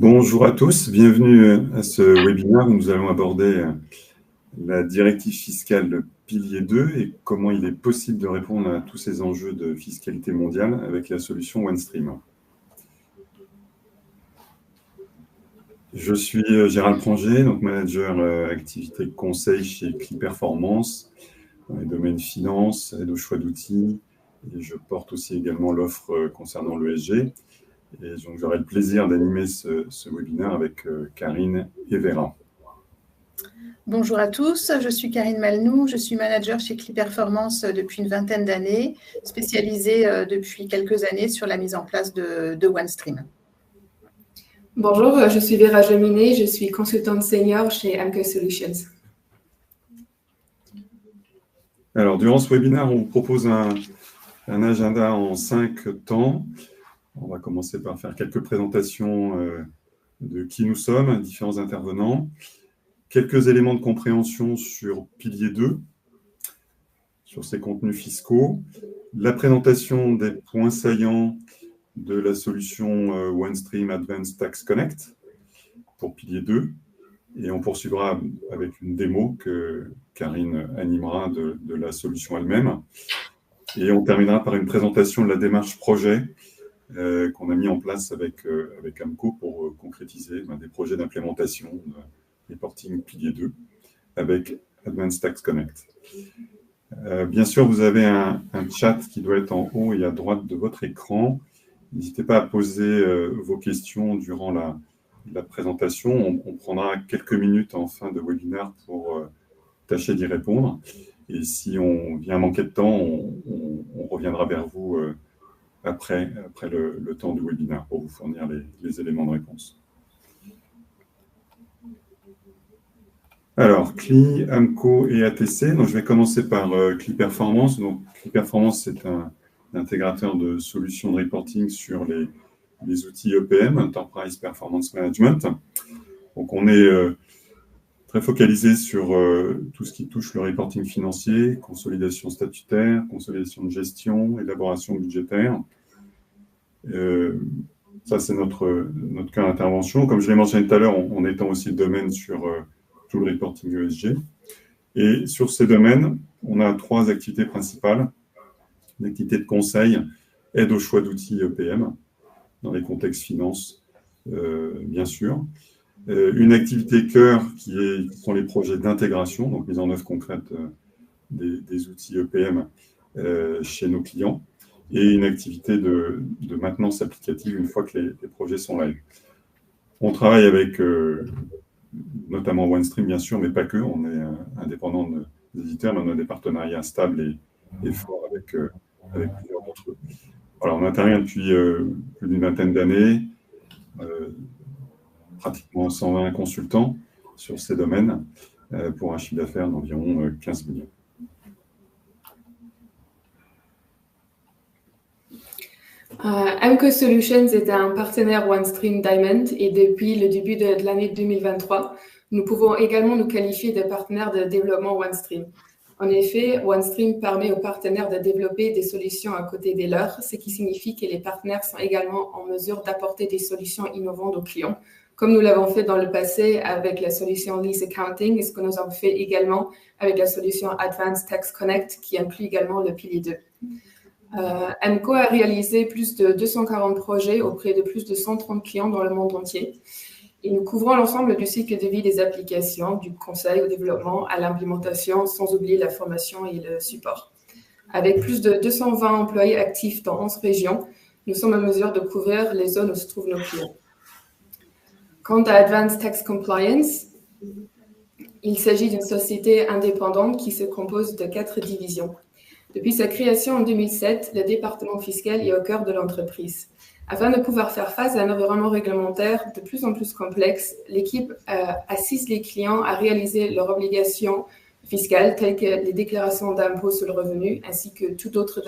Bonjour à tous, bienvenue à ce webinaire où nous allons aborder la directive fiscale de pilier 2 et comment il est possible de répondre à tous ces enjeux de fiscalité mondiale avec la solution OneStream. Je suis Gérald Pranger, donc manager activité conseil chez Cli Performance dans les domaines finance, aide au choix d'outils, et je porte aussi également l'offre concernant l'ESG. Et donc, j'aurai le plaisir d'animer ce webinaire avec Karine et Vera. Bonjour à tous, je suis Karine Malnou, je suis manager chez Cli Performance depuis une vingtaine d'années, spécialisée depuis quelques années sur la mise en place de OneStream. Bonjour, je suis Vera Jaminet, je suis consultante senior chez Amco Solutions. Alors, durant ce webinaire, on vous propose un agenda en 5 temps. On va commencer par faire quelques présentations de qui nous sommes, différents intervenants, quelques éléments de compréhension sur pilier 2, sur ses contenus fiscaux, la présentation des points saillants de la solution OneStream Advanced Tax Connect pour pilier 2, et on poursuivra avec une démo que Karine animera de la solution elle-même, et on terminera par une présentation de la démarche projet qu'on a mis en place avec Amco pour concrétiser des projets d'implémentation de reporting pilier 2 avec Advanced Tax Connect. Bien sûr, vous avez un chat qui doit être en haut et à droite de votre écran. N'hésitez pas à poser vos questions durant la présentation. On prendra quelques minutes en fin de webinaire pour tâcher d'y répondre. Et si on vient manquer de temps, on reviendra vers vous après le temps du webinaire pour vous fournir les éléments de réponse. Alors, Cli, Amco et ATC. Donc, je vais commencer par Cli Performance. Donc, Cli Performance, c'est un intégrateur de solutions de reporting sur les outils EPM, Enterprise Performance Management. Donc, on est très focalisé sur tout ce qui touche le reporting financier, consolidation statutaire, consolidation de gestion, élaboration budgétaire. Ça, c'est notre cas d'intervention. Comme je l'ai mentionné tout à l'heure, on étend aussi le domaine sur tout le reporting ESG. Et sur ces domaines, on a 3 activités principales. L'activité de conseil, aide au choix d'outils EPM, dans les contextes finance, bien sûr. Une activité cœur qui sont les projets d'intégration, donc mise en œuvre concrète des outils EPM chez nos clients. Et une activité de maintenance applicative une fois que les projets sont live. On travaille avec notamment OneStream, bien sûr, mais pas que. On est indépendant des éditeurs, mais on a des partenariats stables et forts avec plusieurs d'entre eux. Voilà, on intervient depuis plus d'une vingtaine d'années, pratiquement 120 consultants sur ces domaines, pour un chiffre d'affaires d'environ 15 millions. Amco Solutions est un partenaire OneStream Diamond et depuis le début de l'année 2023, nous pouvons également nous qualifier de partenaires de développement OneStream. En effet, OneStream permet aux partenaires de développer des solutions à côté des leurs, ce qui signifie que les partenaires sont également en mesure d'apporter des solutions innovantes aux clients, comme nous l'avons fait dans le passé avec la solution Lease Accounting et ce que nous avons fait également avec la solution Advanced Tax Connect qui inclut également le pilier 2. Amco a réalisé plus de 240 projets auprès de plus de 130 clients dans le monde entier. Et nous couvrons l'ensemble du cycle de vie des applications, du conseil au développement à l'implémentation, sans oublier la formation et le support. Avec plus de 220 employés actifs dans 11 régions, nous sommes en mesure de couvrir les zones où se trouvent nos clients. Quant à Advanced Tax Compliance, il s'agit d'une société indépendante qui se compose de 4 divisions. Depuis sa création en 2007, le département fiscal est au cœur de l'entreprise. Afin de pouvoir faire face à un environnement réglementaire de plus en plus complexe, l'équipe assiste les clients à réaliser leurs obligations fiscales telles que les déclarations d'impôt sur le revenu ainsi que toute autre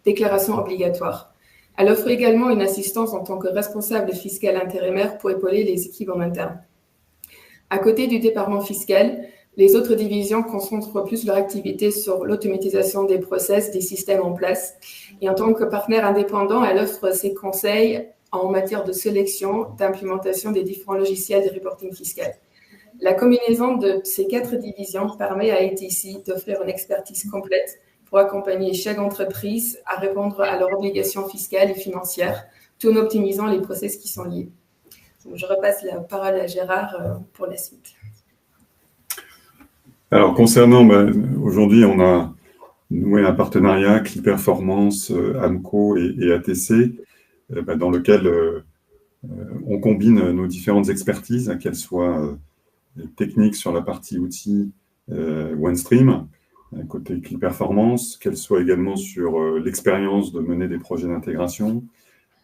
déclaration obligatoire. Elle offre également une assistance en tant que responsable fiscal intérimaire pour épauler les équipes en interne. À côté du département fiscal, les autres divisions concentrent plus leur activité sur l'automatisation des process, des systèmes en place. Et en tant que partenaire indépendant, elle offre ses conseils en matière de sélection, d'implémentation des différents logiciels de reporting fiscal. La combinaison de ces 4 divisions permet à ATC d'offrir une expertise complète pour accompagner chaque entreprise à répondre à leurs obligations fiscales et financières, tout en optimisant les process qui sont liés. Donc, je repasse la parole à Gérard pour la suite. Alors, concernant, aujourd'hui, on a noué un partenariat Cliperformance, AMCO et ATC, dans lequel on combine nos différentes expertises, qu'elles soient techniques sur la partie outils OneStream, côté Cliperformance, qu'elles soient également sur l'expérience de mener des projets d'intégration,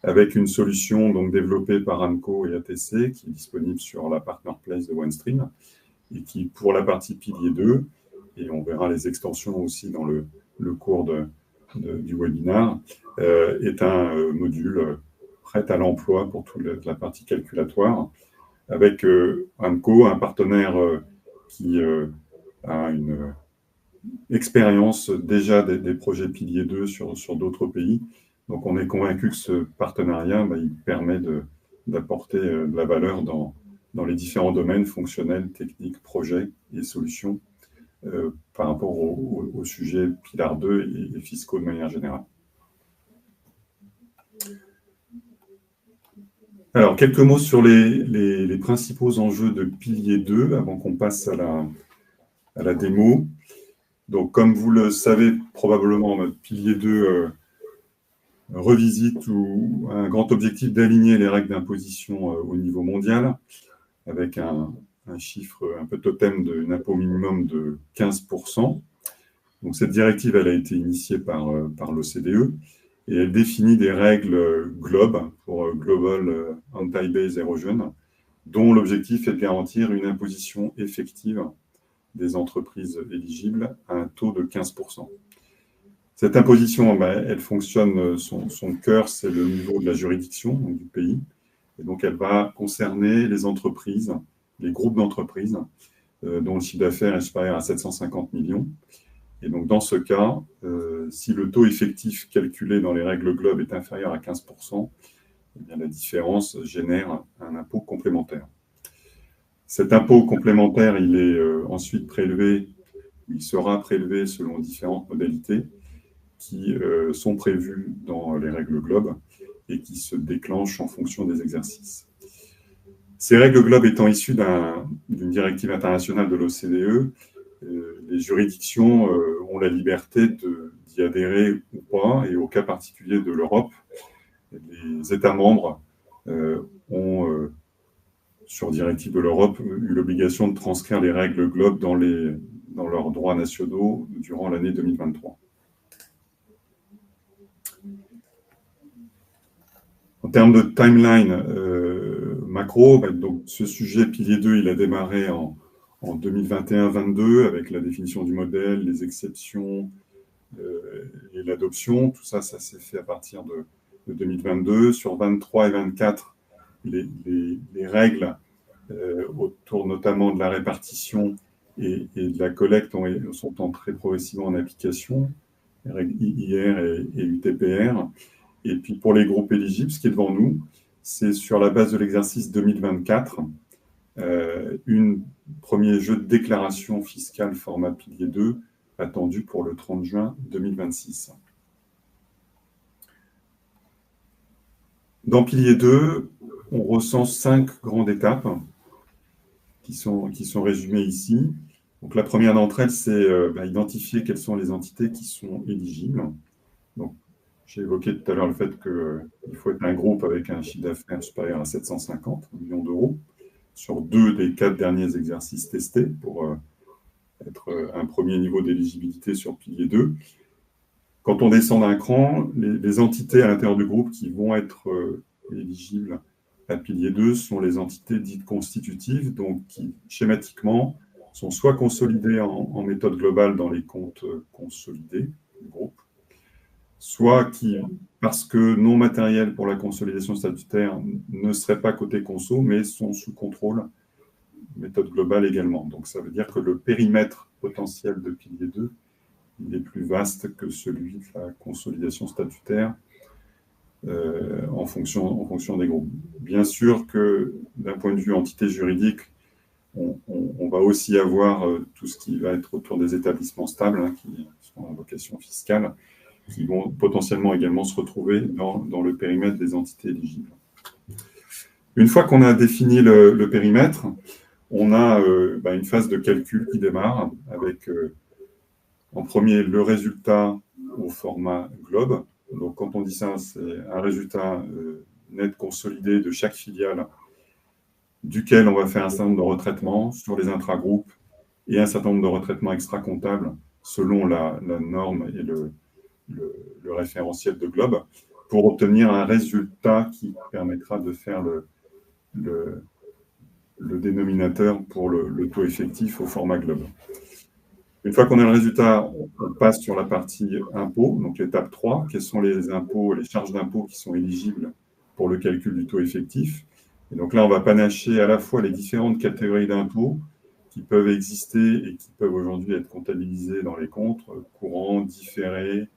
avec une solution donc développée par AMCO et ATC, qui est disponible sur la Partner Place de OneStream, et qui, pour la partie pilier 2, et on verra les extensions aussi dans le cours du webinaire, est un module prêt à l'emploi pour toute la partie calculatoire, avec AMCO, un partenaire qui a une expérience déjà des projets pilier 2 sur d'autres pays. Donc, on est convaincu que ce partenariat, il permet d'apporter de la valeur dans les différents domaines fonctionnels, techniques, projets et solutions par rapport au sujet Pilar 2 et fiscaux de manière générale. Alors, quelques mots sur les principaux enjeux de pilier 2 avant qu'on passe à la démo. Donc, comme vous le savez probablement, notre pilier 2 revisite ou un grand objectif d'aligner les règles d'imposition au niveau mondial, avec un chiffre un peu totem d'un impôt minimum de 15%. Donc, cette directive, elle a été initiée par l'OCDE et elle définit des règles GLOBE, pour Global Anti-Base Erosion, dont l'objectif est de garantir une imposition effective des entreprises éligibles à un taux de 15%. Cette imposition, elle fonctionne, son cœur, c'est le niveau de la juridiction donc du pays. Et donc, elle va concerner les entreprises, les groupes d'entreprises, dont le chiffre d'affaires est supérieur à 750 millions. Et donc, dans ce cas, si le taux effectif calculé dans les règles GLOBE est inférieur à 15%, eh bien, la différence génère un impôt complémentaire. Cet impôt complémentaire, il est ensuite prélevé, il sera prélevé selon différentes modalités qui sont prévues dans les règles GLOBE et qui se déclenchent en fonction des exercices. Ces règles GLOBE étant issues d'une directive internationale de l'OCDE, les juridictions ont la liberté d'y adhérer ou pas, et au cas particulier de l'Europe, les États membres ont, sur directive de l'Europe, eu l'obligation de transcrire les règles GLOBE dans leurs droits nationaux durant l'année 2023. En termes de timeline macro, donc ce sujet pilier 2, il a démarré en 2021-22 avec la définition du modèle, les exceptions et l'adoption. Tout ça, ça s'est fait à partir de 2022. Sur 23 et 24, les règles autour notamment de la répartition et de la collecte sont entrées progressivement en application, les règles IIR et UTPR. Et puis pour les groupes éligibles, ce qui est devant nous, c'est sur la base de l'exercice 2024, premier jeu de déclaration fiscale format pilier 2 attendu pour le 30 juin 2026. Dans pilier 2, on recense 5 grandes étapes qui sont résumées ici. Donc, la première d'entre elles, c'est identifier quelles sont les entités qui sont éligibles. Donc, j'ai évoqué tout à l'heure le fait qu'il faut être un groupe avec un chiffre d'affaires supérieur à 750 millions d'euros sur 2 des 4 derniers exercices testés pour être un premier niveau d'éligibilité sur pilier 2. Quand on descend d'un cran, les entités à l'intérieur du groupe qui vont être éligibles à pilier 2 sont les entités dites constitutives, donc qui schématiquement sont soit consolidées en méthode globale dans les comptes consolidés du groupe, soit qui, parce que non matériels pour la consolidation statutaire, ne seraient pas côté conso, mais sont sous contrôle, méthode globale également. Donc ça veut dire que le périmètre potentiel de pilier 2, il est plus vaste que celui de la consolidation statutaire. en fonction des groupes. Bien sûr que d'un point de vue entité juridique, on va aussi avoir tout ce qui va être autour des établissements stables, hein, qui sont en vocation fiscale, qui vont potentiellement également se retrouver dans le périmètre des entités éligibles. Une fois qu'on a défini le périmètre, on a une phase de calcul qui démarre avec en premier le résultat au format globe. Donc quand on dit ça, c'est un résultat net consolidé de chaque filiale duquel on va faire un certain nombre de retraitements sur les intragroupes et un certain nombre de retraitements extra-comptables selon la norme et le référentiel de globe pour obtenir un résultat qui permettra de faire le dénominateur pour le taux effectif au format globe. Une fois qu'on a le résultat, on passe sur la partie impôts, donc l'étape 3, quels sont les impôts, les charges d'impôts qui sont éligibles pour le calcul du taux effectif. Et donc là, on va panacher à la fois les différentes catégories d'impôts qui peuvent exister et qui peuvent aujourd'hui être comptabilisés dans les comptes, courants, différés,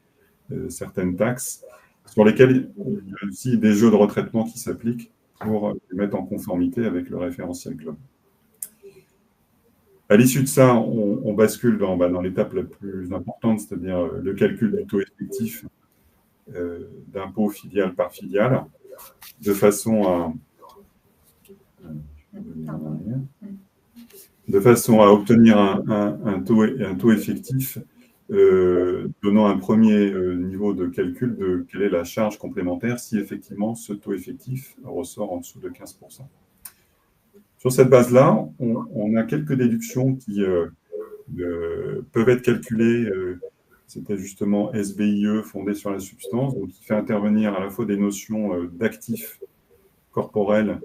certaines taxes, sur lesquelles il y a aussi des jeux de retraitement qui s'appliquent pour les mettre en conformité avec le référentiel globe. À l'issue de ça, on bascule dans l'étape la plus importante, c'est-à-dire le calcul du taux effectif d'impôt filiale par filiale, de façon à obtenir un taux effectif donnant un premier niveau de calcul de quelle est la charge complémentaire si effectivement ce taux effectif ressort en dessous de 15%. Sur cette base-là, on a quelques déductions qui peuvent être calculées. C'était justement SBIE fondé sur la substance, donc qui fait intervenir à la fois des notions d'actifs corporels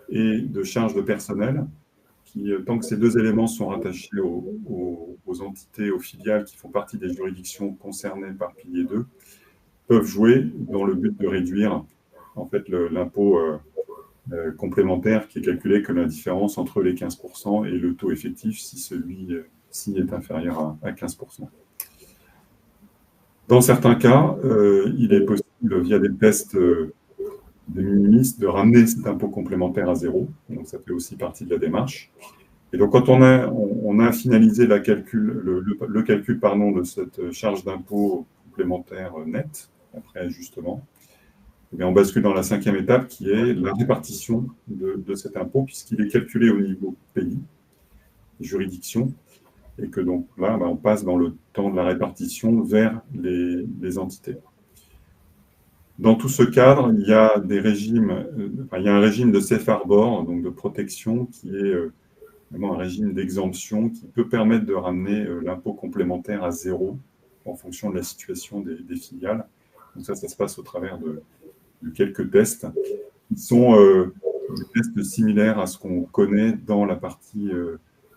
et de charges de personnel, qui, tant que ces deux éléments sont rattachés aux entités, aux filiales qui font partie des juridictions concernées par pilier 2, peuvent jouer dans le but de réduire en fait l'impôt complémentaire qui est calculé comme la différence entre les 15% et le taux effectif si celui-ci est inférieur à 15%. Dans certains cas, il est possible, via des tests de minimis, de ramener cet impôt complémentaire à zéro. Donc, ça fait aussi partie de la démarche. Et donc, quand on a finalisé le calcul de cette charge d'impôt complémentaire nette, après ajustement, eh bien, on bascule dans la 5e étape qui est la répartition de cet impôt, puisqu'il est calculé au niveau pays, juridiction, et que donc là, on passe dans le temps de la répartition vers les entités. Dans tout ce cadre, il y a un régime de safe harbor, donc de protection, qui est vraiment un régime d'exemption qui peut permettre de ramener l'impôt complémentaire à zéro en fonction de la situation des filiales. Donc ça se passe au travers de quelques tests qui sont des tests similaires à ce qu'on connaît dans la partie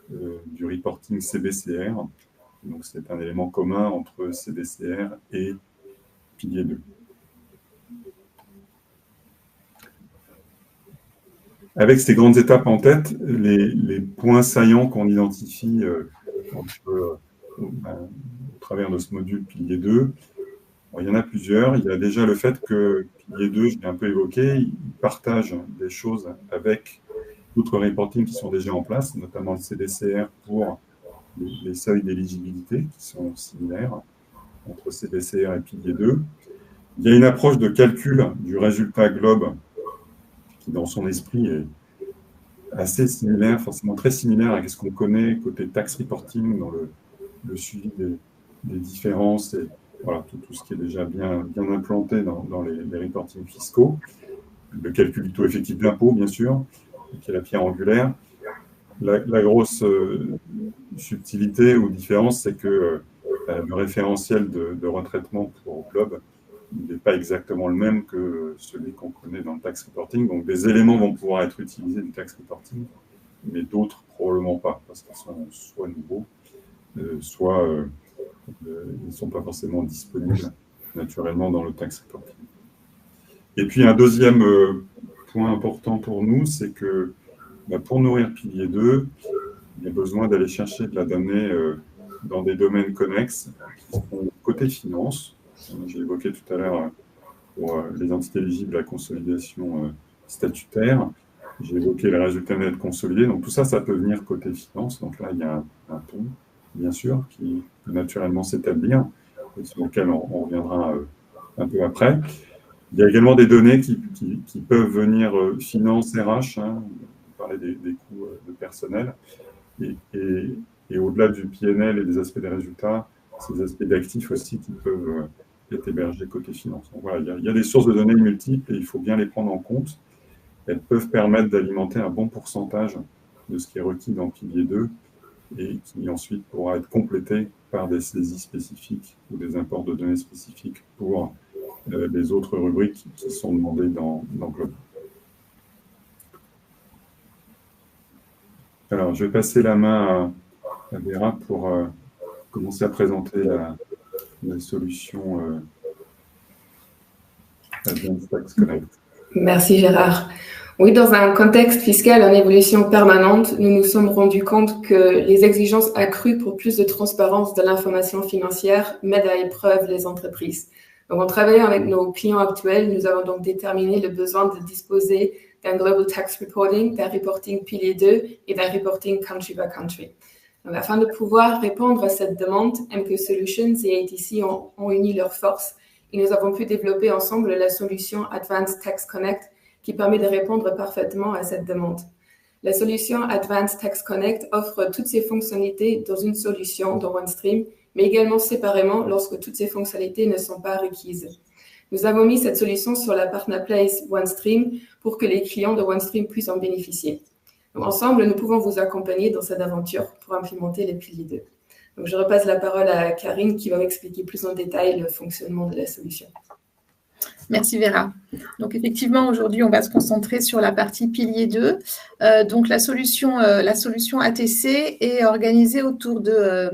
du reporting CBCR. Donc c'est un élément commun entre CBCR et pilier 2. Avec ces grandes étapes en tête, les points saillants qu'on identifie au travers de ce module pilier 2, il y en a plusieurs. Il y a déjà le fait que pilier 2, je l'ai un peu évoqué, il partage des choses avec d'autres reporting qui sont déjà en place, notamment le CBCR pour les seuils d'éligibilité qui sont similaires entre CBCR et pilier 2. Il y a une approche de calcul du résultat globe qui, dans son esprit, est assez similaire, forcément très similaire à ce qu'on connaît côté tax reporting dans le suivi des différences et voilà, tout ce qui est déjà bien implanté dans les reportings fiscaux. Le calcul du taux effectif d'impôt, bien sûr, qui est la pierre angulaire. La grosse subtilité ou différence, c'est que le référentiel de retraitement pour Globe n'est pas exactement le même que celui qu'on connaît dans le tax reporting. Donc, des éléments vont pouvoir être utilisés du tax reporting, mais d'autres probablement pas, parce qu'ils sont soit nouveaux, soit ils ne sont pas forcément disponibles naturellement dans le tax reporting. Et puis, un deuxième point important pour nous, c'est que pour nourrir pilier 2, il y a besoin d'aller chercher de la donnée dans des domaines connexes qui sont côté finance. J'ai évoqué tout à l'heure pour les entités éligibles à la consolidation statutaire. J'ai évoqué les résultats nets consolidés. Donc tout ça, ça peut venir côté finance. Donc là, il y a un pont, bien sûr, qui peut naturellement s'établir, sur lequel on reviendra un peu après. Il y a également des données qui peuvent venir finance, RH, hein, on parlait des coûts de personnel, et au-delà du PNL et des aspects des résultats, ces aspects d'actifs aussi qui peuvent être hébergés côté finance. Donc voilà, il y a des sources de données multiples et il faut bien les prendre en compte. Elles peuvent permettre d'alimenter un bon pourcentage de ce qui est requis dans pilier 2 et qui ensuite pourra être complété par des saisies spécifiques ou des imports de données spécifiques pour les autres rubriques qui sont demandées dans Globe. Alors, je vais passer la main à Vera pour commencer à présenter la solution Advanced Tax Connect. Merci Gérard. Oui, dans un contexte fiscal en évolution permanente, nous nous sommes rendus compte que les exigences accrues pour plus de transparence de l'information financière mettent à l'épreuve les entreprises. Donc, en travaillant avec nos clients actuels, nous avons donc déterminé le besoin de disposer d'un Global Tax Reporting, d'un reporting pilier 2 et d'un reporting country by country. Donc, afin de pouvoir répondre à cette demande, MQ Solutions et ATC ont uni leurs forces et nous avons pu développer ensemble la solution Advanced Tax Connect qui permet de répondre parfaitement à cette demande. La solution Advanced Tax Connect offre toutes ces fonctionnalités dans une solution dans OneStream, mais également séparément lorsque toutes ces fonctionnalités ne sont pas requises. Nous avons mis cette solution sur la Partner Place OneStream pour que les clients de OneStream puissent en bénéficier. Donc, ensemble, nous pouvons vous accompagner dans cette aventure pour implémenter les piliers 2. Donc, je repasse la parole à Karine qui va expliquer plus en détail le fonctionnement de la solution. Merci Vera. Donc effectivement, aujourd'hui, on va se concentrer sur la partie pilier 2. Donc la solution ATC est organisée autour de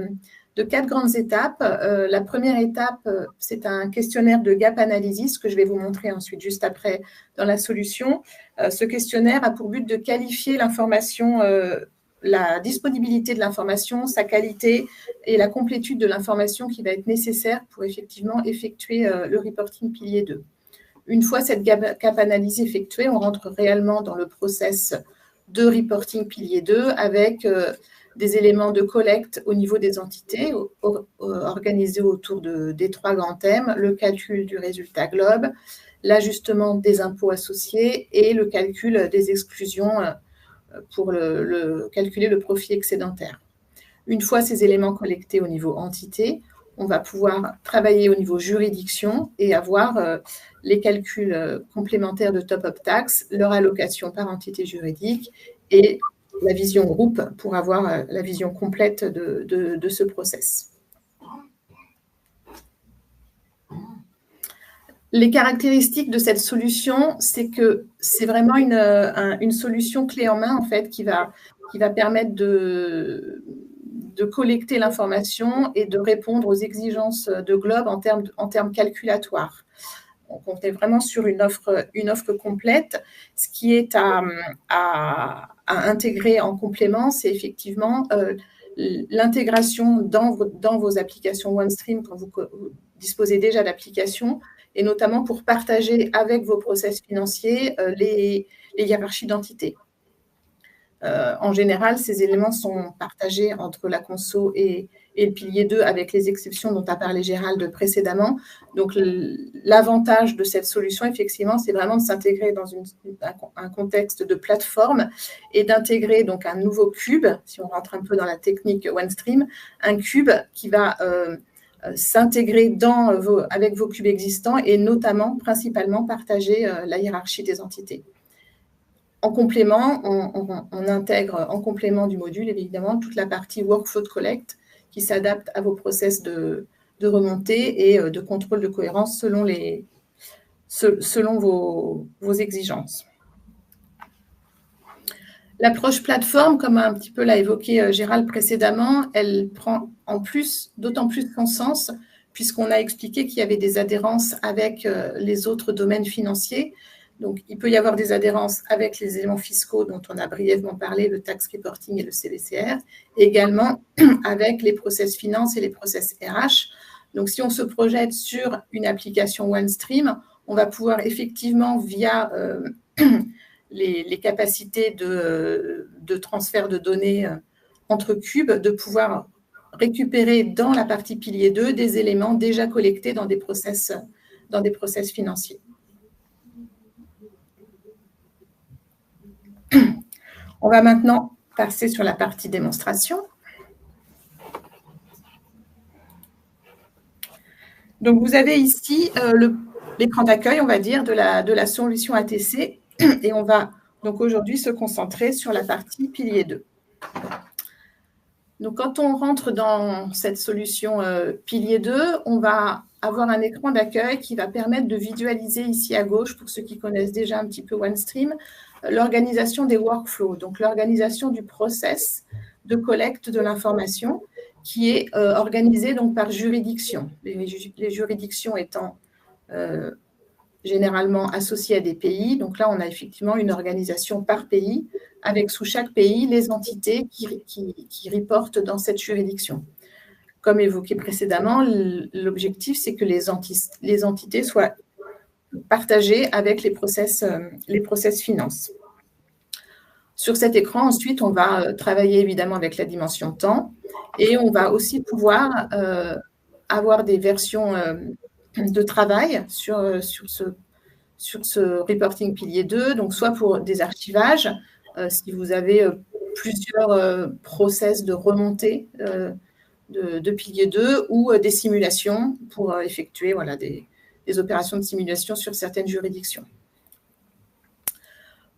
4 grandes étapes. La première étape, c'est un questionnaire de gap analysis que je vais vous montrer ensuite juste après dans la solution. Ce questionnaire a pour but de qualifier l'information, la disponibilité de l'information, sa qualité et la complétude de l'information qui va être nécessaire pour effectivement effectuer le reporting pilier 2. Une fois cette gap analyse effectuée, on rentre réellement dans le process de reporting pilier 2 avec des éléments de collecte au niveau des entités organisés autour des 3 grands thèmes, le calcul du résultat globe, l'ajustement des impôts associés et le calcul des exclusions pour calculer le profit excédentaire. Une fois ces éléments collectés au niveau entité, on va pouvoir travailler au niveau juridiction et avoir les calculs complémentaires de top-up tax, leur allocation par entité juridique et la vision groupe pour avoir la vision complète de ce process. Les caractéristiques de cette solution, c'est que c'est vraiment une solution clé en main en fait, qui va permettre de collecter l'information et de répondre aux exigences de Globe en termes calculatoires. Donc, on est vraiment sur une offre complète. Ce qui est à intégrer en complément, c'est effectivement l'intégration dans vos applications OneStream quand vous disposez déjà d'applications, et notamment pour partager avec vos process financiers les hiérarchies d'entités. En général, ces éléments sont partagés entre la conso et le pilier 2 avec les exceptions dont a parlé Gérald précédemment. Donc, l'avantage de cette solution, effectivement, c'est vraiment de s'intégrer dans un contexte de plateforme et d'intégrer donc un nouveau cube, si on rentre un peu dans la technique OneStream, un cube qui va s'intégrer avec vos cubes existants et notamment, principalement, partager la hiérarchie des entités. En complément, on intègre en complément du module, évidemment, toute la partie workflow de collect qui s'adapte à vos process de remontée et de contrôle de cohérence selon vos exigences. L'approche plateforme, comme un petit peu l'a évoqué Gérald précédemment, elle prend d'autant plus son sens puisqu'on a expliqué qu'il y avait des adhérences avec les autres domaines financiers. Donc, il peut y avoir des adhérences avec les éléments fiscaux dont on a brièvement parlé, le tax reporting et le CBCR, et également avec les process finance et les process RH. Donc, si on se projette sur une application OneStream, on va pouvoir effectivement, via les capacités de transfert de données entre cubes, de pouvoir récupérer dans la partie pilier 2 des éléments déjà collectés dans des process financiers. On va maintenant passer sur la partie démonstration. Donc, vous avez ici l'écran d'accueil, on va dire, de la solution ATC, et on va donc aujourd'hui se concentrer sur la partie pilier 2. Donc, quand on rentre dans cette solution pilier 2, on va avoir un écran d'accueil qui va permettre de visualiser ici à gauche, pour ceux qui connaissent déjà un petit peu OneStream, l'organisation des workflows, donc l'organisation du process de collecte de l'information qui est organisée donc par juridiction. Les juridictions étant généralement associées à des pays. Donc là, on a effectivement une organisation par pays, avec sous chaque pays les entités qui reportent dans cette juridiction. Comme évoqué précédemment, l'objectif, c'est que les entités soient partagées avec les process finance. Sur cet écran, ensuite, on va travailler évidemment avec la dimension temps et on va aussi pouvoir avoir des versions de travail sur ce reporting pilier 2, donc soit pour des archivages, si vous avez plusieurs process de remontée de pilier 2 ou des simulations pour effectuer des opérations de simulation sur certaines juridictions.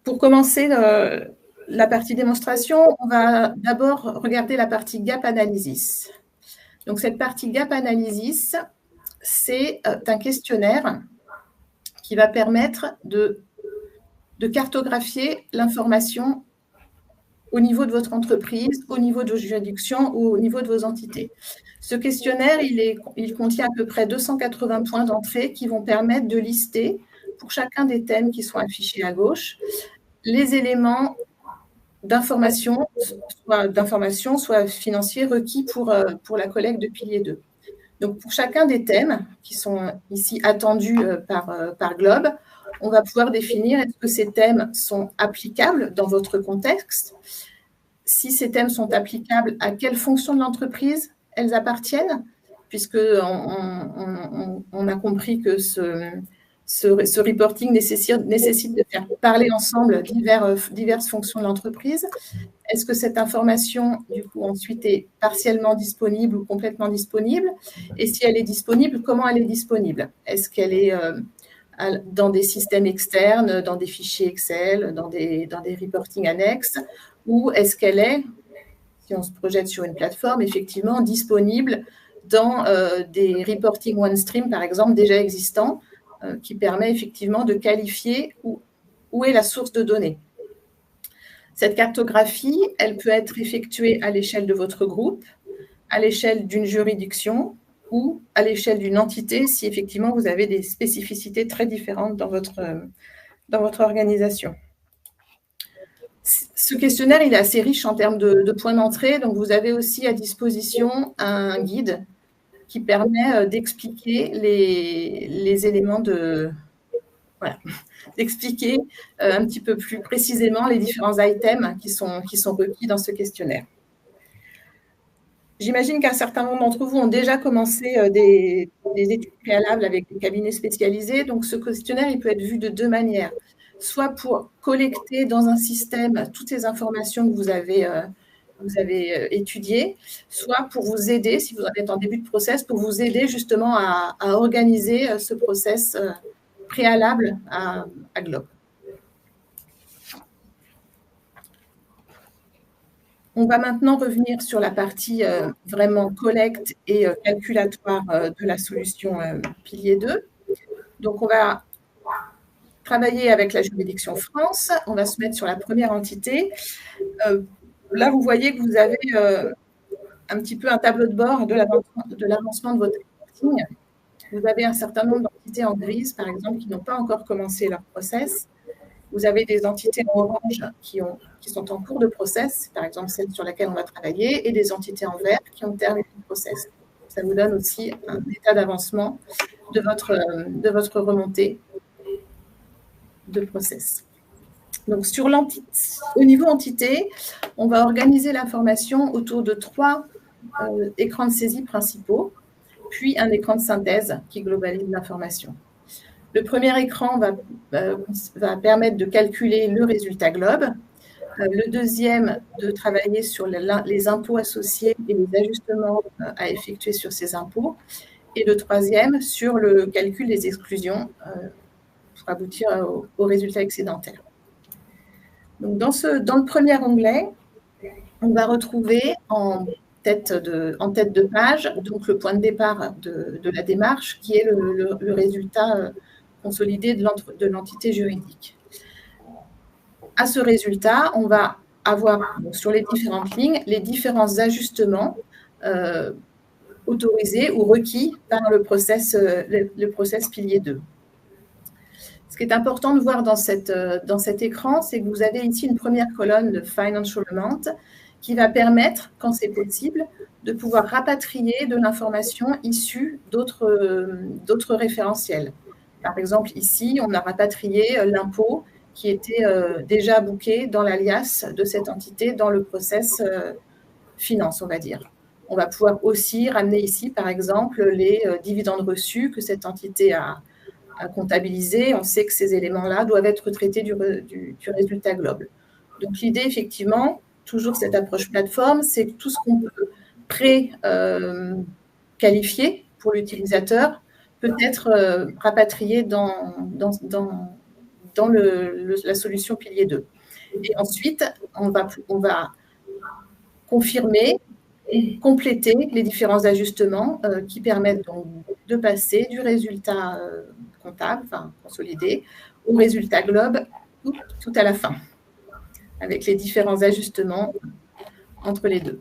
Pour commencer la partie démonstration, on va d'abord regarder la partie gap analysis. Donc, cette partie gap analysis, c'est un questionnaire qui va permettre de cartographier l'information au niveau de votre entreprise, au niveau de vos juridictions ou au niveau de vos entités. Ce questionnaire, il contient à peu près 280 points d'entrée qui vont permettre de lister, pour chacun des thèmes qui sont affichés à gauche, les éléments d'information, soit financiers, requis pour la collecte de pilier 2. Donc, pour chacun des thèmes qui sont ici attendus par Globe, on va pouvoir définir est-ce que ces thèmes sont applicables dans votre contexte. Si ces thèmes sont applicables, à quelle fonction de l'entreprise elles appartiennent, puisqu'on a compris que ce reporting nécessite de faire parler ensemble diverses fonctions de l'entreprise. Est-ce que cette information, du coup, ensuite est partiellement disponible ou complètement disponible? Et si elle est disponible, comment elle est disponible? Est-ce qu'elle est dans des systèmes externes, dans des fichiers Excel, dans des reportings annexes, ou est-ce qu'elle est, si on se projette sur une plateforme, effectivement disponible dans des reporting OneStream, par exemple, déjà existants, qui permet effectivement de qualifier où est la source de données. Cette cartographie, elle peut être effectuée à l'échelle de votre groupe, à l'échelle d'une juridiction ou à l'échelle d'une entité, si effectivement vous avez des spécificités très différentes dans votre organisation. Ce questionnaire, il est assez riche en termes de points d'entrée, donc vous avez aussi à disposition un guide qui permet d'expliquer les éléments d'expliquer un petit peu plus précisément les différents items qui sont requis dans ce questionnaire. J'imagine qu'un certain nombre d'entre vous ont déjà commencé des études préalables avec des cabinets spécialisés. Donc, ce questionnaire, il peut être vu de deux manières. Soit pour collecter dans un système toutes les informations que vous avez étudiées, soit pour vous aider, si vous en êtes en début de process, pour vous aider justement à organiser ce process préalable à Globe. On va maintenant revenir sur la partie vraiment collecte et calculatoire de la solution pilier 2. Donc, on va travailler avec la juridiction France. On va se mettre sur la première entité. Là, vous voyez que vous avez un petit peu un tableau de bord de l'avancement de votre reporting. Vous avez un certain nombre d'entités en grise, par exemple, qui n'ont pas encore commencé leur process. Vous avez des entités en orange qui sont en cours de process, par exemple celle sur laquelle on va travailler, et des entités en vert qui ont terminé le process. Ça vous donne aussi un état d'avancement de votre remontée process. Donc, au niveau entité, on va organiser l'information autour de 3 écrans de saisie principaux, puis un écran de synthèse qui globalise l'information. Le premier écran va permettre de calculer le résultat globe. Le deuxième, de travailler sur les impôts associés et les ajustements à effectuer sur ces impôts. Et le troisième, sur le calcul des exclusions pour aboutir au résultat excédentaire. Donc, dans le premier onglet, on va retrouver en tête de page donc le point de départ de la démarche, qui est le résultat consolidé de l'entité juridique. À ce résultat, on va avoir sur les différentes lignes les différents ajustements autorisés ou requis par le process pilier 2. Ce qui est important de voir dans cet écran, c'est que vous avez ici une première colonne de Financial Amount qui va permettre, quand c'est possible, de pouvoir rapatrier de l'information issue d'autres référentiels. Par exemple, ici, on a rapatrié l'impôt qui était déjà booké dans l'alias de cette entité dans le process finance, on va dire. On va pouvoir aussi ramener ici, par exemple, les dividendes reçus que cette entité a comptabilisés. On sait que ces éléments-là doivent être traités du résultat global. Donc, l'idée, effectivement, toujours cette approche plateforme, c'est que tout ce qu'on peut pré-qualifier pour l'utilisateur peut être rapatrié dans la solution pilier 2. Et ensuite, on va confirmer et compléter les différents ajustements qui permettent donc de passer du résultat comptable, enfin consolidé, au résultat globe tout à la fin, avec les différents ajustements entre les deux.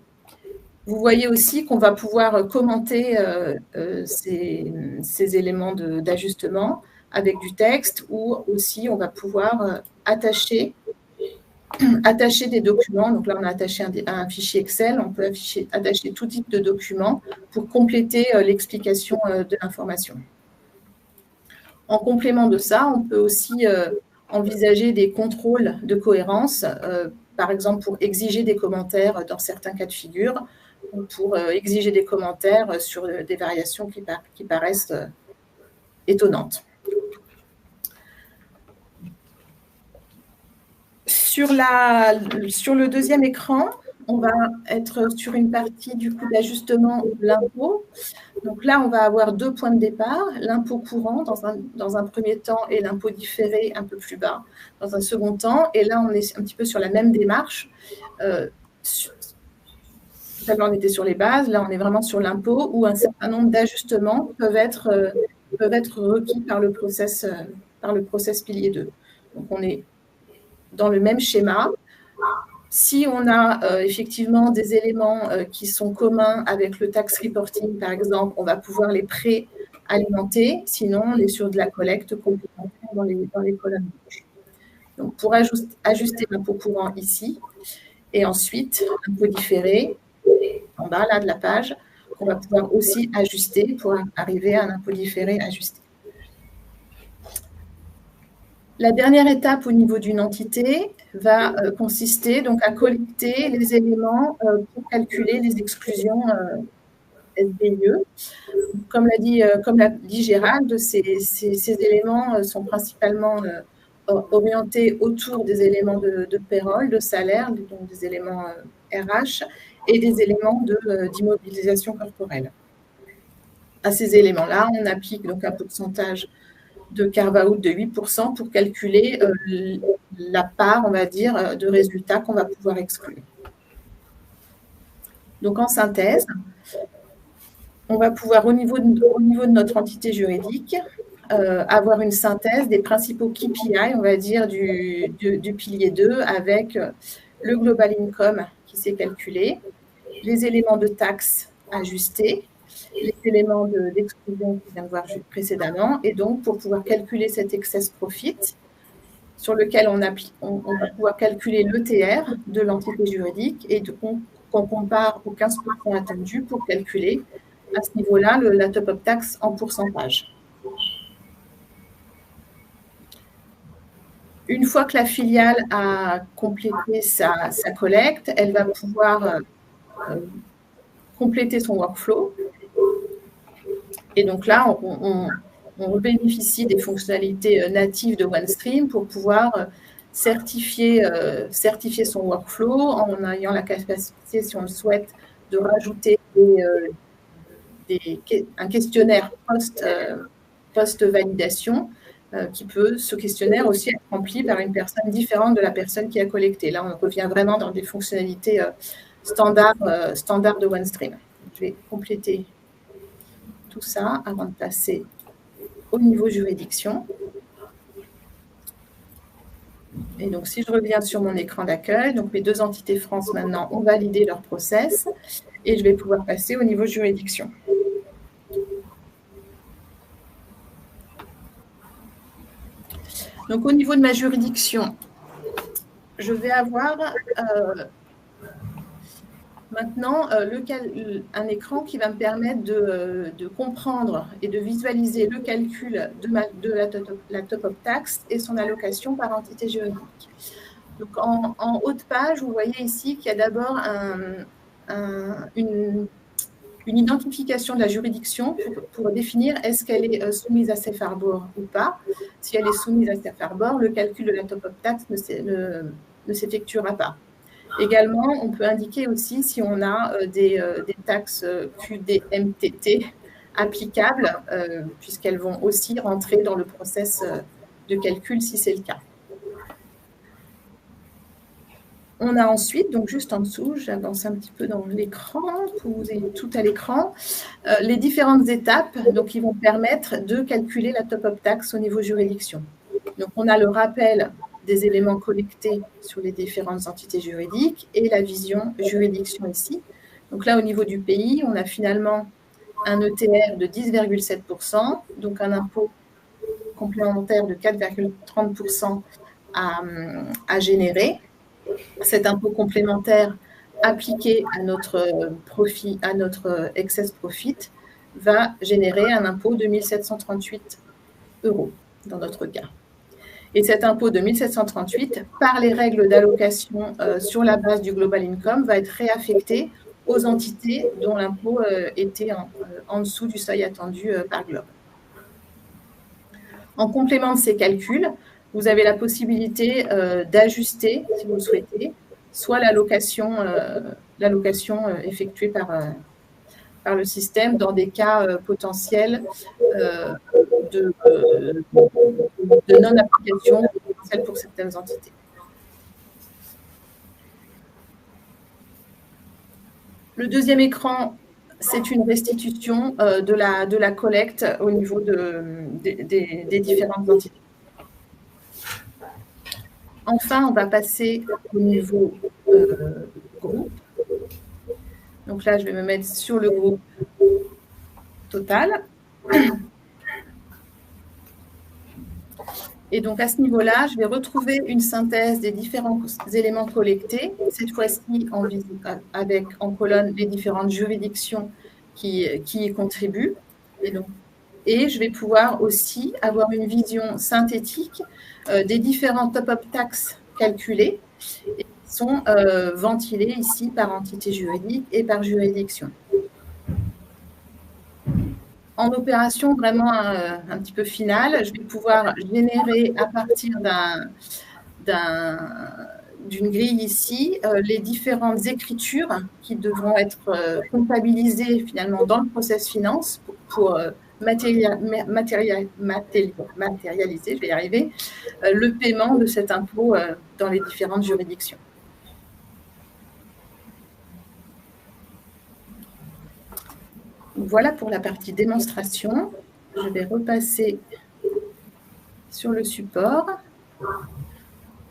Vous voyez aussi qu'on va pouvoir commenter ces éléments d'ajustement avec du texte, ou aussi on va pouvoir attacher des documents. Donc là, on a attaché un fichier Excel. On peut attacher tout type de documents pour compléter l'explication de l'information. En complément de ça, on peut aussi envisager des contrôles de cohérence, par exemple pour exiger des commentaires dans certains cas de figure, ou pour exiger des commentaires sur des variations qui paraissent étonnantes. Sur le deuxième écran, on va être sur une partie du coup d'ajustement de l'impôt. Donc là, on va avoir 2 points de départ, l'impôt courant dans un premier temps et l'impôt différé un peu plus bas dans un second temps. Et là, on est un petit peu sur la même démarche. Là, on était sur les bases. Là, on est vraiment sur l'impôt où un certain nombre d'ajustements peuvent être requis par le process pilier 2. Donc, on est dans le même schéma. Si on a effectivement des éléments qui sont communs avec le tax reporting, par exemple, on va pouvoir les pré-alimenter. Sinon, on est sur de la collecte complémentaire dans les colonnes blanches. Donc, pour ajuster l'impôt courant ici, et ensuite, l'impôt différé, en bas là, de la page, qu'on va pouvoir aussi ajuster pour arriver à un impôt différé ajusté. La dernière étape au niveau d'une entité va consister donc à collecter les éléments pour calculer les exclusions SBIE. Comme l'a dit Gérald, ces éléments sont principalement orientés autour des éléments de payroll, de salaire, donc des éléments RH et des éléments d'immobilisation corporelle. À ces éléments-là, on applique donc un pourcentage de carve-out de 8% pour calculer la part, on va dire, de résultats qu'on va pouvoir exclure. Donc, en synthèse, on va pouvoir, au niveau de notre entité juridique, avoir une synthèse des principaux KPI, on va dire, du pilier 2 avec le global income qui s'est calculé, les éléments de taxes ajustés, les éléments d'exclusion qu'on vient de voir précédemment, et donc pour pouvoir calculer cet excess profit sur lequel on va pouvoir calculer l'ETR de l'entité juridique et qu'on compare aux 15% attendus pour calculer à ce niveau-là la top-up tax en pourcentage. Une fois que la filiale a complété sa collecte, elle va pouvoir compléter son workflow. Et donc là, on bénéficie des fonctionnalités natives de OneStream pour pouvoir certifier son workflow en ayant la capacité, si on le souhaite, de rajouter un questionnaire post-validation ce questionnaire aussi être rempli par une personne différente de la personne qui a collecté. Là, on revient vraiment dans des fonctionnalités standards de OneStream. Je vais compléter tout ça avant de passer au niveau juridiction. Et donc, si je reviens sur mon écran d'accueil, donc mes 2 entités France maintenant ont validé leur process et je vais pouvoir passer au niveau juridiction. Donc, au niveau de ma juridiction, je vais avoir maintenant un écran qui va me permettre de comprendre et de visualiser le calcul de la top-up tax et son allocation par entité juridique. Donc, en haut de page, vous voyez ici qu'il y a d'abord une identification de la juridiction pour définir est-ce qu'elle est soumise à Safe Harbor ou pas. Si elle est soumise à Safe Harbor, le calcul de la top-up tax ne s'effectuera pas. Également, on peut indiquer aussi si on a des taxes QDMTT applicables, puisqu'elles vont aussi rentrer dans le process de calcul si c'est le cas. On a ensuite, donc juste en dessous, j'avance un petit peu dans l'écran pour vous ayez tout à l'écran, les différentes étapes qui vont permettre de calculer la top-up tax au niveau juridiction. Donc, on a le rappel des éléments collectés sur les différentes entités juridiques et la vision juridiction ici. Donc là, au niveau du pays, on a finalement un ETR de 10,7%, donc un impôt complémentaire de 4,30% à générer. Cet impôt complémentaire appliqué à notre profit, à notre excess profit, va générer un impôt de 1 738 € dans notre cas. Et cet impôt de 1 738, par les règles d'allocation sur la base du Global Income, va être réaffecté aux entités dont l'impôt était en dessous du seuil attendu par Globe. En complément de ces calculs, vous avez la possibilité d'ajuster, si vous le souhaitez, soit l'allocation effectuée par le système dans des cas potentiels de non-application potentielle pour certaines entités. Le deuxième écran, c'est une restitution de la collecte au niveau des différentes entités. Enfin, on va passer au niveau groupe. Donc là, je vais me mettre sur le groupe total. Et donc, à ce niveau-là, je vais retrouver une synthèse des différents éléments collectés, cette fois-ci avec en colonne les différentes juridictions qui y contribuent. Et je vais pouvoir aussi avoir une vision synthétique des différents top-up tax calculés et qui sont ventilés ici par entité juridique et par juridiction. En opération vraiment un petit peu finale, je vais pouvoir générer à partir d'une grille ici les différentes écritures qui devront être comptabilisées finalement dans le process finance pour matérialiser, je vais y arriver, le paiement de cet impôt dans les différentes juridictions. Voilà pour la partie démonstration. Je vais repasser sur le support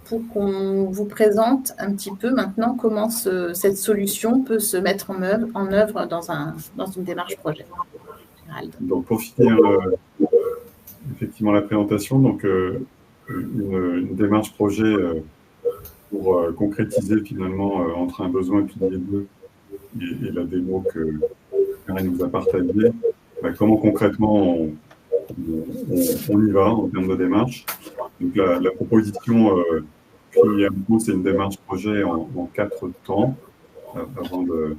pour qu'on vous présente un petit peu maintenant comment cette solution peut se mettre en œuvre dans une démarche projet. Donc, pour finir effectivement la présentation, donc une démarche projet pour concrétiser finalement entre un besoin pilier 2 et la démo que Karine nous a partagée, comment concrètement on y va en termes de démarche. Donc la proposition PMO, c'est une démarche projet en 4 temps avant de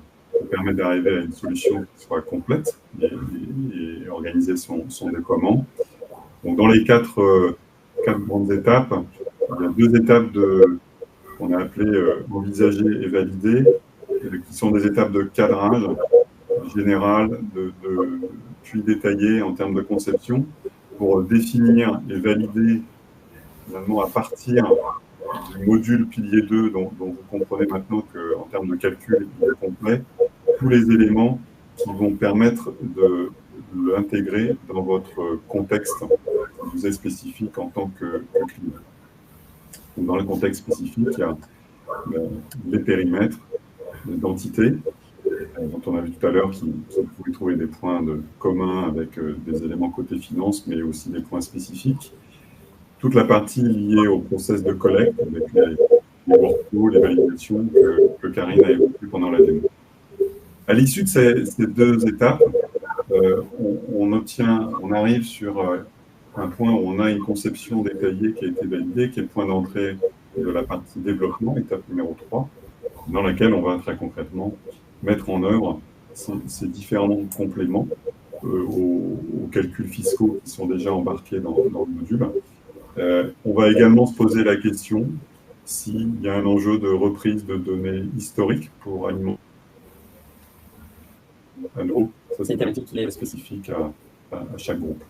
permettre d'arriver à une solution qui soit complète et organiser son déploiement. Donc, dans les quatre grandes étapes, il y a 2 étapes qu'on a appelées envisager et valider, qui sont des étapes de cadrage général, puis détaillé en termes de conception, pour définir et valider finalement à partir du module pilier 2, dont vous comprenez maintenant qu'en termes de calcul, il est complet, tous les éléments qui vont permettre de l'intégrer dans votre contexte qui vous est spécifique en tant que client. Donc, dans le contexte spécifique, il y a les périmètres, l'identité, dont on a vu tout à l'heure qui pouvaient trouver des points communs avec des éléments côté finance, mais aussi des points spécifiques. Toute la partie liée au process de collecte, avec les workflows, les validations que Karine a évoquées pendant la démo. À l'issue de ces 2 étapes, on arrive sur un point où on a une conception détaillée qui a été validée, qui est le point d'entrée de la partie développement, étape numéro 3, dans laquelle on va très concrètement mettre en œuvre ces différents compléments aux calculs fiscaux qui sont déjà embarqués dans le module. On va également se poser la question s'il y a un enjeu de reprise de données historiques pour alimenter à nouveau. Ça, c'est thématique qui est spécifique à chaque groupe.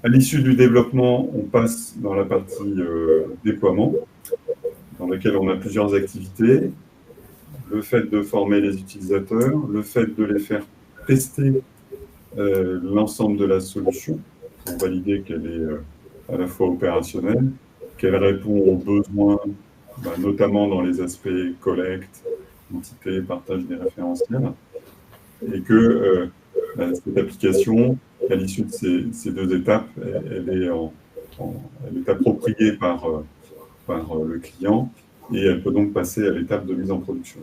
À l'issue du développement, on passe dans la partie déploiement, dans laquelle on a plusieurs activités. Le fait de former les utilisateurs, le fait de les faire tester l'ensemble de la solution pour valider qu'elle est à la fois opérationnelle, qu'elle répond aux besoins, notamment dans les aspects collecte, entité, partage des référentiels, et que cette application, à l'issue de ces 2 étapes, elle est appropriée par le client et elle peut donc passer à l'étape de mise en production.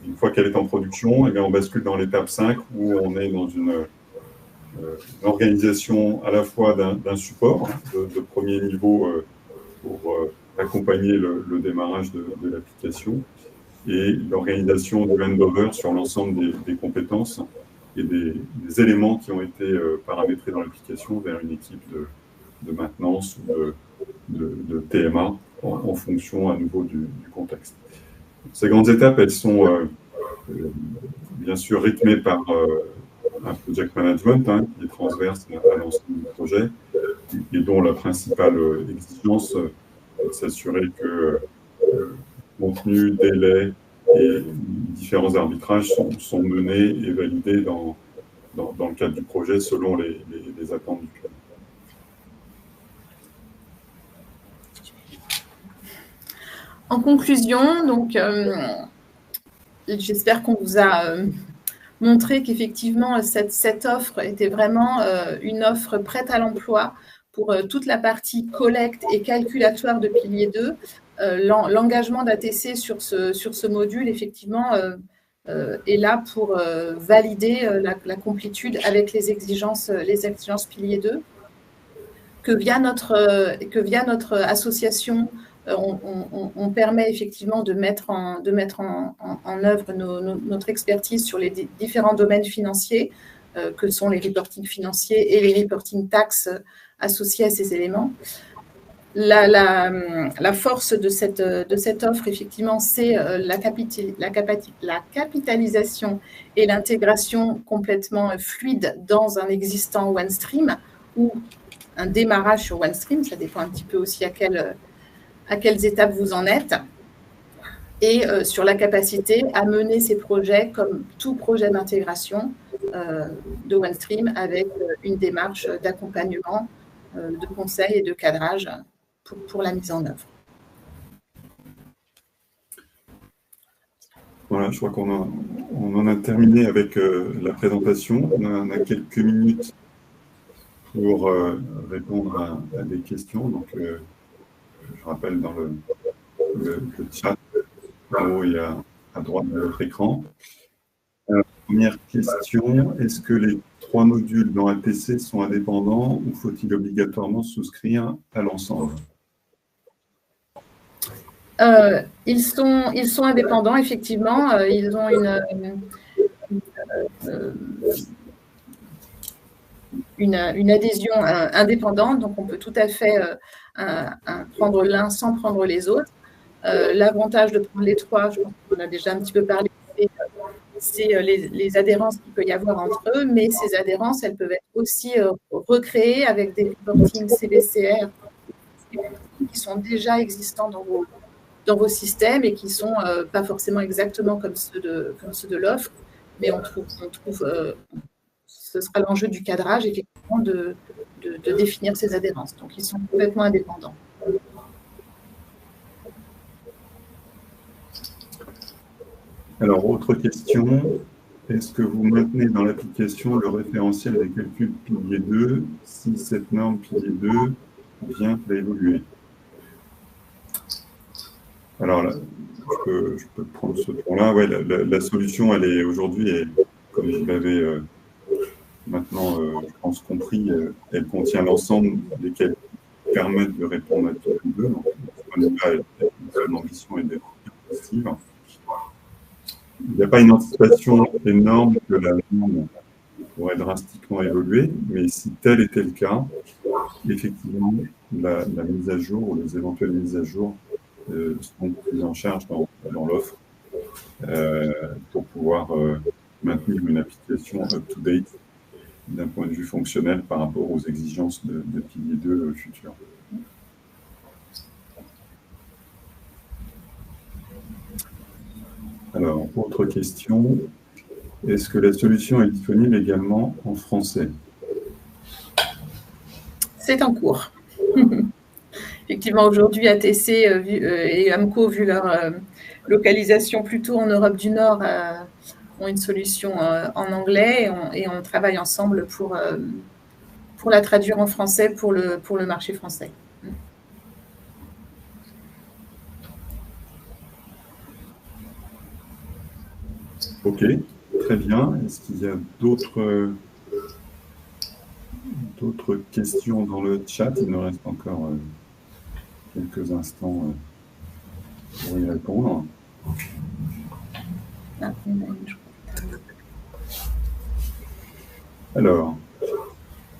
Une fois qu'elle est en production, on bascule dans l'étape 5 où on est dans une organisation à la fois d'un support de premier niveau pour accompagner le démarrage de l'application et l'organisation du handover sur l'ensemble des compétences et des éléments qui ont été paramétrés dans l'application vers une équipe de maintenance ou de TMA en fonction à nouveau du contexte. Ces grandes étapes, elles sont bien sûr rythmées par un project management qui est transverse à l'ensemble du projet et dont la principale exigence est de s'assurer que contenu, délai et différents arbitrages sont menés et validés dans le cadre du projet selon les attentes du client. En conclusion, donc, j'espère qu'on vous a montré qu'effectivement, cette offre était vraiment une offre prête à l'emploi pour toute la partie collecte et calculatoire de pilier 2. L'engagement d'ATC sur ce module, effectivement, est là pour valider la complétude avec les exigences pilier 2. Que via notre association, on permet effectivement de mettre en œuvre notre expertise sur les différents domaines financiers, que sont les reporting financiers et les reporting taxes associés à ces éléments. La force de cette offre, effectivement, c'est la capitalisation et l'intégration complètement fluide dans un existant OneStream ou un démarrage sur OneStream, ça dépend un petit peu aussi à quelles étapes vous en êtes, et sur la capacité à mener ces projets comme tout projet d'intégration de OneStream avec une démarche d'accompagnement, de conseil et de cadrage pour la mise en œuvre. Voilà, je crois qu'on en a terminé avec la présentation. On a quelques minutes pour répondre à des questions. Donc, je rappelle dans le chat, en haut et à droite de votre écran. Première question, est-ce que les 3 modules dans ATC sont indépendants ou faut-il obligatoirement souscrire à l'ensemble? Ils sont indépendants, effectivement. Ils ont une adhésion indépendante, donc on peut tout à fait prendre l'un sans prendre les autres. L'avantage de prendre les trois, je pense qu'on a déjà un petit peu parlé, c'est les adhérences qu'il peut y avoir entre eux, mais ces adhérences, elles peuvent être aussi recréées avec des reportings CBCR qui sont déjà existants dans vos systèmes et qui ne sont pas forcément exactement comme ceux de l'offre, mais on trouve ce sera l'enjeu du cadrage, effectivement, de définir ces adhérences. Donc, ils sont complètement indépendants. Alors, autre question. Est-ce que vous maintenez dans l'application le référentiel des calculs pilier 2 si cette norme pilier 2 vient à évoluer? Alors, là, je peux prendre ce point-là. Ouais, la solution, elle est aujourd'hui, comme je l'avais maintenant, je pense, compris, elle contient l'ensemble des calculs qui permettent de répondre à pilier 2. Donc, son ambition est d'être positive. Il n'y a pas une anticipation énorme que la norme pourrait drastiquement évoluer, mais si tel était le cas, effectivement, la mise à jour ou les éventuelles mises à jour seront prises en charge dans l'offre pour pouvoir maintenir une application up-to-date d'un point de vue fonctionnel par rapport aux exigences de pilier 2 futur. Alors, autre question. Est-ce que la solution est disponible également en français? C'est en cours. Effectivement, aujourd'hui, ATC et AMCO, vu leur localisation plutôt en Europe du Nord, ont une solution en anglais et on travaille ensemble pour la traduire en français pour le marché français. Ok, très bien. Est-ce qu'il y a d'autres questions dans le chat? Il nous reste encore quelques instants pour y répondre. Alors,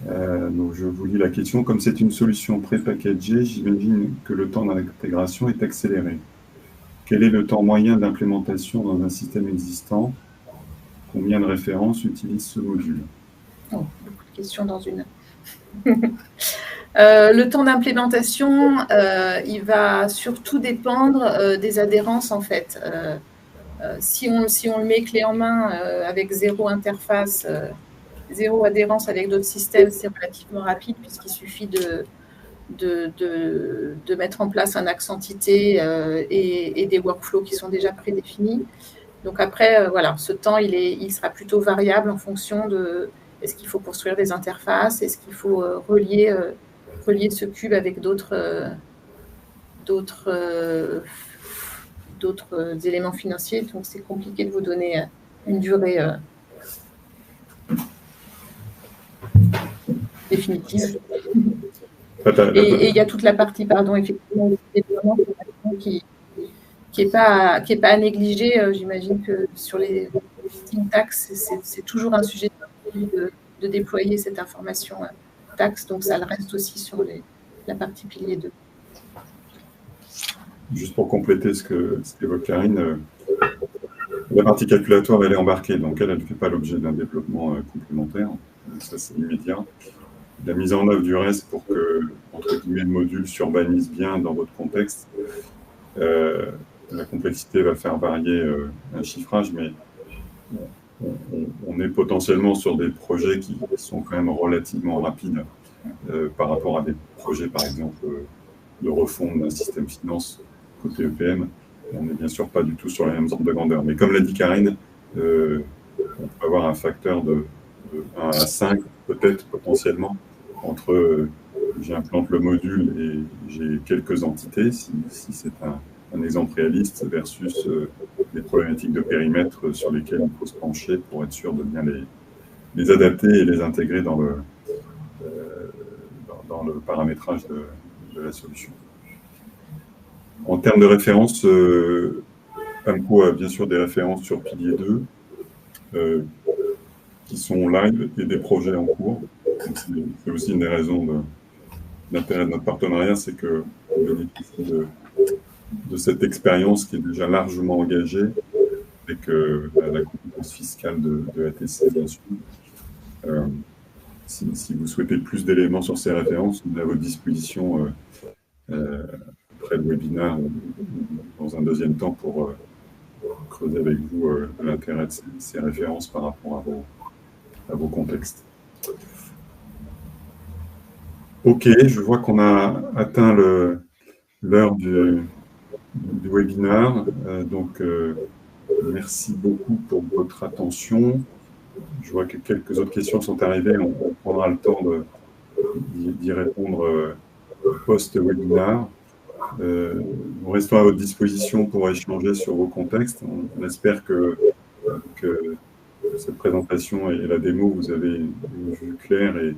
donc je vous lis la question. Comme c'est une solution pré-packagée, j'imagine que le temps d'intégration est accéléré. Quel est le temps moyen d'implémentation dans un système existant? Combien de références utilisent ce module? Oh, beaucoup de questions dans une. Le temps d'implémentation, il va surtout dépendre des adhérences, en fait. Si on le met clé en main avec zéro interface, zéro adhérence avec d'autres systèmes, c'est relativement rapide puisqu'il suffit de mettre en place un axe entité et des workflows qui sont déjà prédéfinis. Donc après, voilà, ce temps, il sera plutôt variable en fonction de est-ce qu'il faut construire des interfaces, est-ce qu'il faut relier ce cube avec d'autres éléments financiers. Donc c'est compliqué de vous donner une durée définitive. Et il y a toute la partie, effectivement, qui n'est pas à négliger. J'imagine que sur les taxes, c'est toujours un sujet de déployer cette information taxe, donc ça le reste aussi sur la partie pilier 2. Juste pour compléter ce qu'évoque Karine, la partie calculatoire, elle est embarquée, donc elle ne fait pas l'objet d'un développement complémentaire. Ça, c'est immédiat. La mise en œuvre du reste pour que, entre guillemets, le module s'urbanise bien dans votre contexte, la complexité va faire varier un chiffrage, mais on est potentiellement sur des projets qui sont quand même relativement rapides par rapport à des projets, par exemple, de refonte d'un système finance côté EPM. On n'est bien sûr pas du tout sur la même sorte de grandeur. Mais comme l'a dit Karine, on peut avoir un facteur de 1 à 5, peut-être potentiellement, entre j'implante le module et j'ai quelques entités, si c'est un exemple réaliste, versus les problématiques de périmètre sur lesquelles il faut se pencher pour être sûr de bien les adapter et les intégrer dans le paramétrage de la solution. En termes de références, AMCO a bien sûr des références sur Pilier 2 qui sont live et des projets en cours. C'est aussi une des raisons d'intérêt de notre partenariat, c'est qu'on bénéficie de cette expérience qui est déjà largement engagée avec la compétence fiscale de ATC, bien sûr. Si vous souhaitez plus d'éléments sur ces références, on est à votre disposition après le webinaire ou dans un deuxième temps pour creuser avec vous l'intérêt de ces références par rapport à vos contextes. Ok, je vois qu'on a atteint l'heure du webinaire. Donc, merci beaucoup pour votre attention. Je vois que quelques autres questions sont arrivées. On prendra le temps d'y répondre post-webinaire. Nous restons à votre disposition pour échanger sur vos contextes. On espère que cette présentation et la démo, vous avez une vue claire et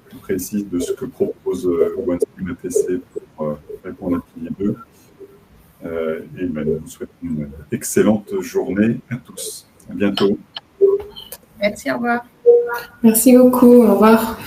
plus précise de ce que propose OneStream ATC pour répondre à Pilier 2. Et nous vous souhaitons une excellente journée à tous. À bientôt. Merci, au revoir. Merci beaucoup, au revoir.